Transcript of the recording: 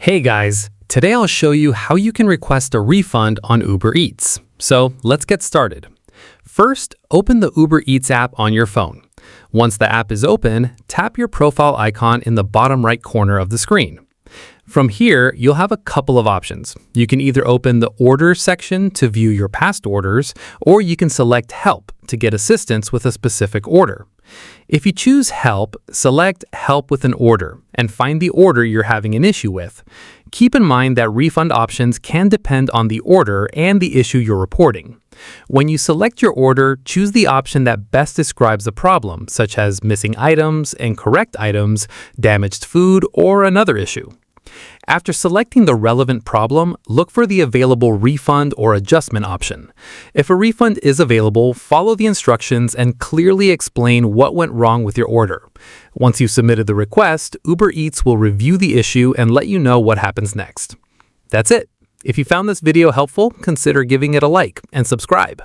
Hey guys, today I'll show you how you can request a refund on Uber Eats. So let's get started. First, open the Uber Eats app on your phone. Once the app is open, tap your profile icon in the bottom right corner of the screen. From here, you'll have a couple of options. You can either open the Orders section to view your past orders, or you can select Help to get assistance with a specific order. If you choose Help, select Help with an order and find the order you're having an issue with. Keep in mind that refund options can depend on the order and the issue you're reporting. When you select your order, choose the option that best describes the problem, such as missing items, incorrect items, damaged food, or another issue. After selecting the relevant problem, look for the available refund or adjustment option. If a refund is available, follow the instructions and clearly explain what went wrong with your order. Once you've submitted the request, Uber Eats will review the issue and let you know what happens next. That's it. If you found this video helpful, consider giving it a like and subscribe.